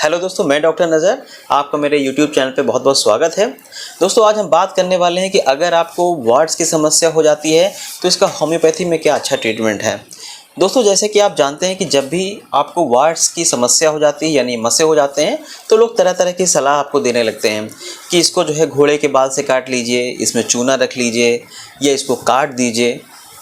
Hello दोस्तों, मैं doctor नज़र आपका मेरे यूट्यूब चैनल पे बहुत बहुत स्वागत है। दोस्तों, आज हम बात करने वाले हैं कि अगर आपको वार्ड्स की समस्या हो जाती है तो इसका होम्योपैथी में क्या अच्छा ट्रीटमेंट है। दोस्तों, जैसे कि आप जानते हैं कि जब भी आपको वार्ड्स की समस्या हो जाती है यानी मस्से हो जाते हैं तो लोग तरह तरह की सलाह आपको देने लगते हैं कि इसको जो है घोड़े के बाल से काट लीजिए, इसमें चूना रख लीजिए या इसको काट दीजिए।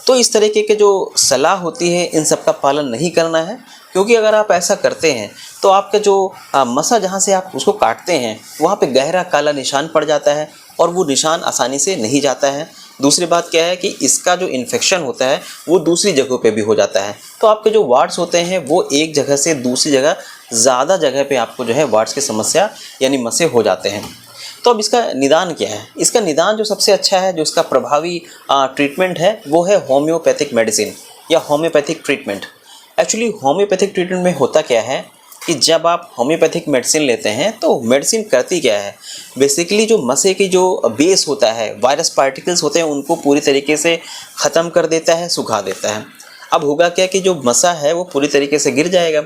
तो इस तरीके के जो सलाह होती है इन सब का पालन नहीं करना है, क्योंकि अगर आप ऐसा करते हैं तो आपका जो मसा जहाँ से आप उसको काटते हैं वहाँ पे गहरा काला निशान पड़ जाता है और वो निशान आसानी से नहीं जाता है। दूसरी बात क्या है कि इसका जो इन्फेक्शन होता है वो दूसरी जगहों पे भी हो जाता है। तो आपके जो वार्ड्स होते हैं वो एक जगह से दूसरी जगह ज़्यादा जगह पे आपको जो है वार्ड्स की समस्या यानी मसे हो जाते हैं। तो अब इसका निदान क्या है? इसका निदान जो सबसे अच्छा है, जो इसका प्रभावी ट्रीटमेंट है वो है होम्योपैथिक मेडिसिन या homeopathic treatment. Actually homeopathic treatment में होता क्या है कि जब आप होम्योपैथिक मेडिसिन लेते हैं तो मेडिसिन करती क्या है, बेसिकली जो मसे की जो बेस होता है, वायरस पार्टिकल्स होते हैं, उनको पूरी तरीके से ख़त्म कर देता है, सुखा देता है। अब होगा क्या कि जो मसा है वो पूरी तरीके से गिर जाएगा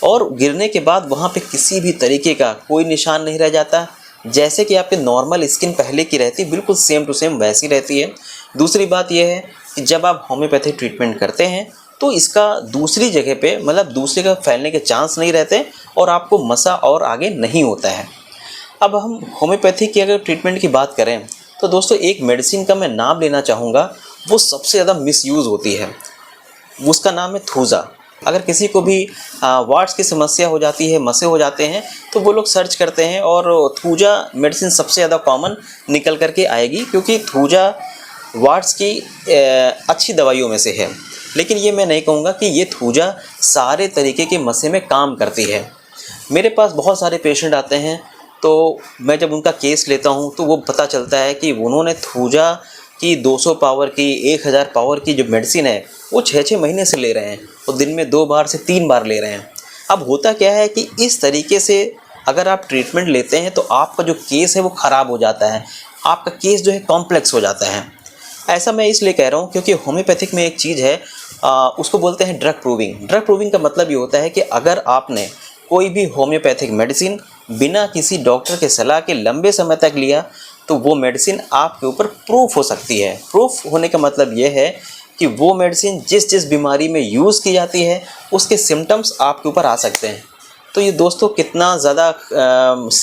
और गिरने के बाद वहाँ पे किसी भी तरीके का कोई निशान नहीं रह जाता। जैसे कि आपकी नॉर्मल स्किन पहले की रहती, बिल्कुल सेम टू सेम वैसी रहती है। दूसरी बात यह है कि जब आप होम्योपैथिक ट्रीटमेंट करते हैं तो इसका दूसरी जगह पे मतलब दूसरे का फैलने के चांस नहीं रहते और आपको मसा और आगे नहीं होता है। अब हम होम्योपैथी की अगर ट्रीटमेंट की बात करें तो दोस्तों एक मेडिसिन का मैं नाम लेना चाहूँगा, वो सबसे ज़्यादा मिसयूज़ होती है, उसका नाम है थूजा। अगर किसी को भी वार्ड्स की समस्या हो जाती है, मसे हो जाते हैं, तो वो लोग सर्च करते हैं और थूजा मेडिसिन सबसे ज़्यादा कॉमन निकल करके आएगी, क्योंकि थूजा वार्ड्स की अच्छी दवाइयों में से है। लेकिन ये मैं नहीं कहूँगा कि ये थूजा सारे तरीके के मसे में काम करती है। मेरे पास बहुत सारे पेशेंट आते हैं तो मैं जब उनका केस लेता हूँ तो वो पता चलता है कि उन्होंने थूजा की 200 पावर की, 1000 पावर की जो मेडिसिन है वो 6-6 महीने से ले रहे हैं और दिन में 2 बार से 3 बार ले रहे हैं। अब होता क्या है कि इस तरीके से अगर आप ट्रीटमेंट लेते हैं तो आपका जो केस है वो ख़राब हो जाता है, आपका केस जो है कॉम्प्लेक्स हो जाता है। ऐसा मैं इसलिए कह रहा हूँ क्योंकि होम्योपैथिक में एक चीज़ है, उसको बोलते हैं ड्रग प्रूविंग। ड्रग प्रूविंग का मतलब ये होता है कि अगर आपने कोई भी होम्योपैथिक मेडिसिन बिना किसी डॉक्टर के सलाह के लंबे समय तक लिया तो वो मेडिसिन आपके ऊपर प्रूफ हो सकती है। प्रूफ होने का मतलब ये है कि वो मेडिसिन जिस जिस बीमारी में यूज़ की जाती है उसके सिम्टम्स आपके ऊपर आ सकते हैं। तो ये दोस्तों कितना ज़्यादा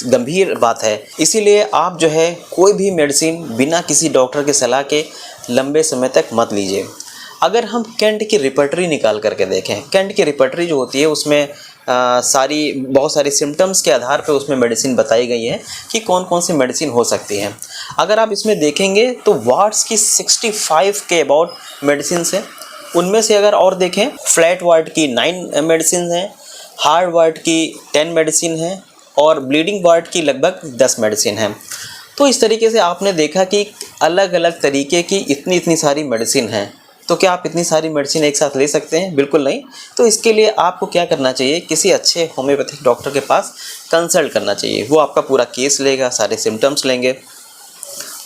गंभीर बात है। इसीलिए आप जो है कोई भी मेडिसिन बिना किसी डॉक्टर के सलाह के लंबे समय तक मत लीजिए। अगर हम कैंट की रिपर्टरी निकाल करके देखें, कैंट की रिपर्टरी जो होती है उसमें बहुत सारी सिम्टम्स के आधार पर उसमें मेडिसिन बताई गई है कि कौन कौन सी मेडिसिन हो सकती है। अगर आप इसमें देखेंगे तो वार्ड्स की 65 के अबाउट मेडिसिन हैं। उनमें से अगर और देखें, फ्लैट वार्ड की 9 मेडिसिन हैं, हार्ड वार्ड की 10 मेडिसिन हैं और ब्लीडिंग वार्ड की लगभग 10 मेडिसिन हैं। तो इस तरीके से आपने देखा कि अलग अलग तरीके की इतनी सारी मेडिसिन हैं। तो क्या आप इतनी सारी मेडिसिन एक साथ ले सकते हैं? बिल्कुल नहीं। तो इसके लिए आपको क्या करना चाहिए, किसी अच्छे होम्योपैथिक डॉक्टर के पास कंसल्ट करना चाहिए। वो आपका पूरा केस लेगा, सारे सिम्टम्स लेंगे,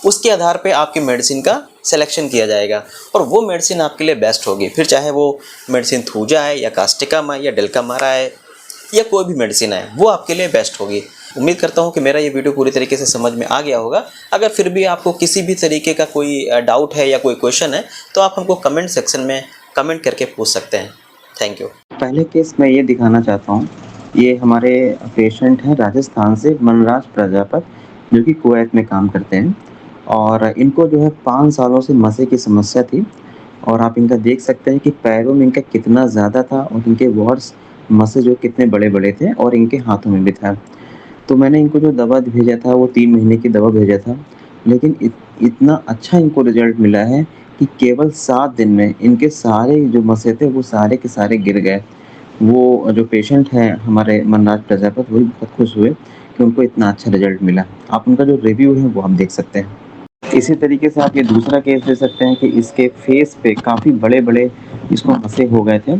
उसके आधार पे आपकी मेडिसिन का सिलेक्शन किया जाएगा और वो मेडिसिन आपके लिए बेस्ट होगी। फिर चाहे वो मेडिसिन थूजा है या कास्टिकम है या डेल्कामारा है या कोई भी मेडिसिन है, वो आपके लिए बेस्ट होगी। उम्मीद करता हूँ कि मेरा ये वीडियो पूरी तरीके से समझ में आ गया होगा। अगर फिर भी आपको किसी भी तरीके का कोई डाउट है या कोई क्वेश्चन है तो आप हमको कमेंट सेक्शन में कमेंट करके पूछ सकते हैं। Thank you. पहले केस मैं ये दिखाना चाहता हूँ, ये हमारे पेशेंट हैं राजस्थान से, मनराज प्रजापत, जो कि कुवैत में काम करते हैं और इनको जो है 5 सालों से मसे की समस्या थी और आप इनका देख सकते हैं कि पैरों में इनका कितना ज़्यादा था और इनके वार्ड्स मसे जो कितने बड़े-बड़े थे और इनके हाथों में भी था। तो मैंने इनको जो दवा भेजा था वो 3 महीने की दवा भेजा था, लेकिन इतना अच्छा इनको रिज़ल्ट मिला है कि केवल 7 दिन में इनके सारे जो मसे थे वो सारे के सारे गिर गए। वो जो पेशेंट हैं हमारे मनराज प्रजापत, वो भी बहुत खुश हुए कि उनको इतना अच्छा रिज़ल्ट मिला। आप उनका जो रिव्यू है वो आप देख सकते हैं। इसी तरीके से आप ये दूसरा केस ले सकते हैं कि इसके फेस पे काफ़ी बड़े-बड़े इसको मसे हो गए थे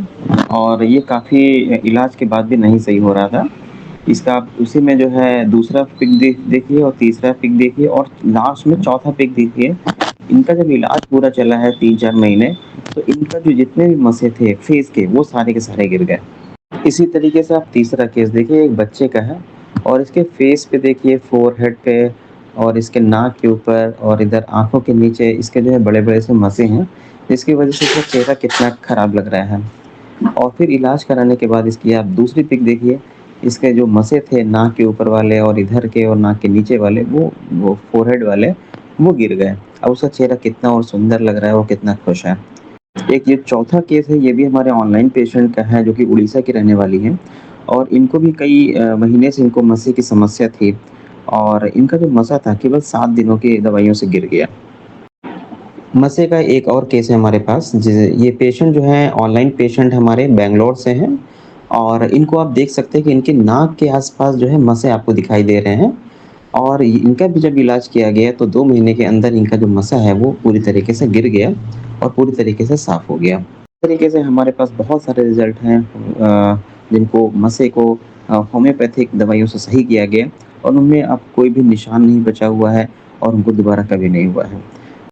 और ये काफ़ी इलाज के बाद भी नहीं सही हो रहा था। इसका आप उसी में जो है दूसरा पिक देखिए और तीसरा पिक देखिए और लास्ट में चौथा पिक देखिए। इनका जब इलाज पूरा चला है 3-4 महीने, तो इनका जो जितने भी मसे थे फेस के, वो सारे के सारे गिर गए। इसी तरीके से आप तीसरा केस देखिए, एक बच्चे का है और इसके फेस पे देखिए, फ़ोरहेड पे और इसके नाक के ऊपर और इधर आँखों के नीचे इसके जो है बड़े-बड़े से मसे हैं, जिसकी वज़ह से इसका चेहरा कितना खराब लग रहा है। और फिर इलाज कराने के बाद इसकी आप दूसरी पिक देखिए, इसके जो मसे थे नाक के ऊपर वाले और इधर के और नाक के नीचे वाले वो फ़ोरहेड वाले, वो गिर गए। अब उसका चेहरा कितना और सुंदर लग रहा है, वो कितना खुश है। एक ये चौथा केस है, ये भी हमारे ऑनलाइन पेशेंट का है, जो कि उड़ीसा की रहने वाली हैं और इनको भी कई महीने से इनको मसे की समस्या थी और इनका जो मसा था केवल 7 दिनों की दवाइयों से गिर गया। मसे का एक और केस है हमारे पास, ये पेशेंट जो है ऑनलाइन पेशेंट हमारे बैंगलोर से हैं और इनको आप देख सकते हैं कि इनके नाक के आस-पास जो है मसे आपको दिखाई दे रहे हैं और इनका भी जब इलाज किया गया तो 2 महीने के अंदर इनका जो मसा है वो पूरी तरीके से गिर गया और पूरी तरीके से साफ़ हो गया। इस तरीके से हमारे पास बहुत सारे रिज़ल्ट हैं जिनको मसे को होम्योपैथिक दवाइयों से सही किया गया और उनमें अब कोई भी निशान नहीं बचा हुआ है और उनको दोबारा कभी नहीं हुआ है।